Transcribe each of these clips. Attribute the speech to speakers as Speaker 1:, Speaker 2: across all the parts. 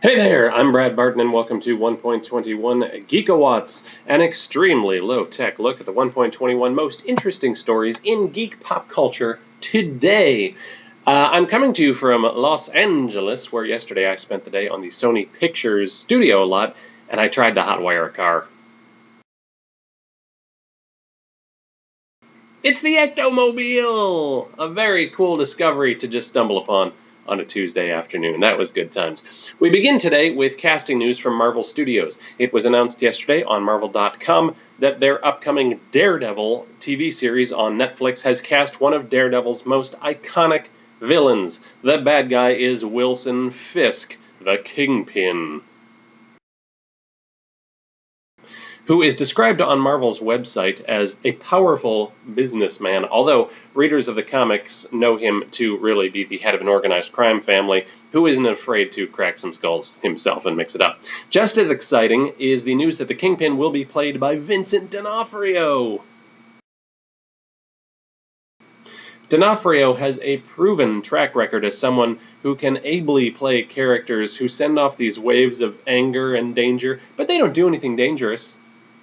Speaker 1: Hey there, I'm Brad Barton and welcome to 1.21 Geekawatts, an extremely low-tech look at the 1.21 most interesting stories in geek pop culture today. I'm coming to you from Los Angeles, where yesterday I spent the day on the Sony Pictures studio lot, and I tried to hotwire a car. It's the Ectomobile! A very cool discovery to just stumble upon on a Tuesday afternoon. That was good times. We begin today with casting news from Marvel Studios. It was announced yesterday on Marvel.com that their upcoming Daredevil TV series on Netflix has cast one of Daredevil's most iconic villains. The bad guy is Wilson Fisk, the Kingpin, who is described on Marvel's website as a powerful businessman, although readers of the comics know him to really be the head of an organized crime family who isn't afraid to crack some skulls himself and mix it up. Just as exciting is the news that the Kingpin will be played by Vincent D'Onofrio. D'Onofrio has a proven track record as someone who can ably play characters who send off these waves of anger and danger, but they don't do anything dangerous.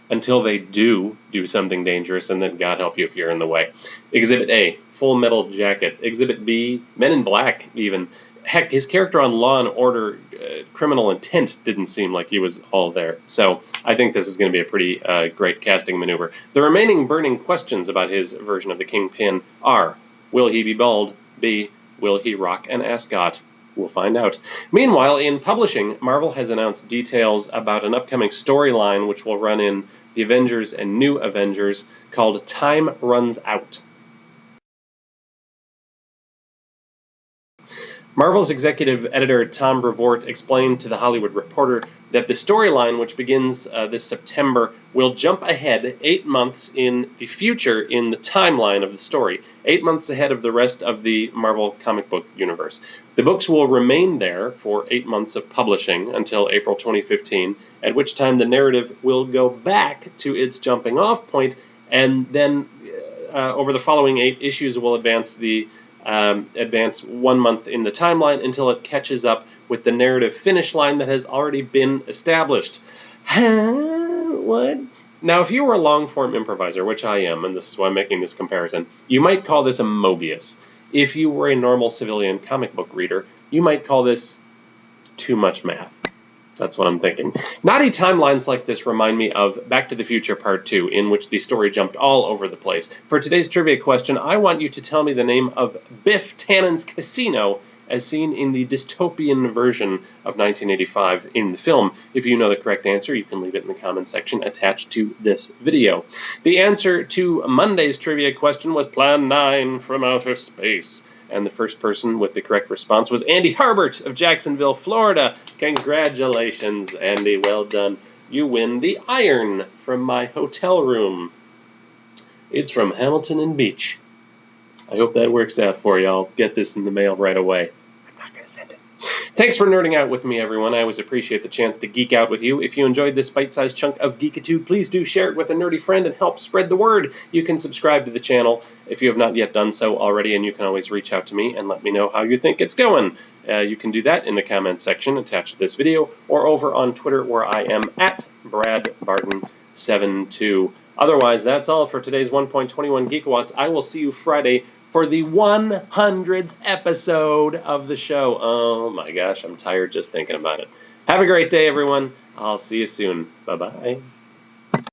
Speaker 1: Until they do something dangerous, and then God help you if you're in the way. Exhibit A, Full Metal Jacket. Exhibit B, Men in Black, even. Heck, his character on Law & Order, Criminal Intent, didn't seem like he was all there. So I think this is going to be a pretty great casting maneuver. The remaining burning questions about his version of the Kingpin are, will he be bald? B, will he rock an ascot? We'll find out. Meanwhile, in publishing, Marvel has announced details about an upcoming storyline which will run in the Avengers and New Avengers called Time Runs Out. Marvel's executive editor Tom Brevoort explained to The Hollywood Reporter that the storyline, which begins this September, will jump ahead 8 months in the future in the timeline of the story, 8 months ahead of the rest of the Marvel comic book universe. The books will remain there for 8 months of publishing until April 2015, at which time the narrative will go back to its jumping off point, and then over the following 8 issues will advance 1 month in the timeline until it catches up with the narrative finish line that has already been established. What? Now, if you were a long-form improviser, which I am, and this is why I'm making this comparison, you might call this a Mobius. If you were a normal civilian comic book reader, you might call this too much math. That's what I'm thinking. Naughty timelines like this remind me of Back to the Future Part 2, in which the story jumped all over the place. For today's trivia question, I want you to tell me the name of Biff Tannen's casino as seen in the dystopian version of 1985 in the film. If you know the correct answer, you can leave it in the comments section attached to this video. The answer to Monday's trivia question was Plan 9 from Outer Space. And the first person with the correct response was Andy Harbert of Jacksonville, Florida. Congratulations, Andy. Well done. You win the iron from my hotel room. It's from Hamilton and Beach. I hope that works out for you. I'll get this in the mail right away. I'm not going to send it. Thanks for nerding out with me, everyone. I always appreciate the chance to geek out with you. If you enjoyed this bite-sized chunk of geekitude, please do share it with a nerdy friend and help spread the word. You can subscribe to the channel if you have not yet done so already, and you can always reach out to me and let me know how you think it's going. You can do that in the comments section attached to this video or over on Twitter, where I am at BradBarton72. Otherwise, that's all for today's 1.21 Geekawatts. I will see you Friday for the 100th episode of the show. Oh my gosh, I'm tired just thinking about it. Have a great day, everyone. I'll see you soon. Bye-bye.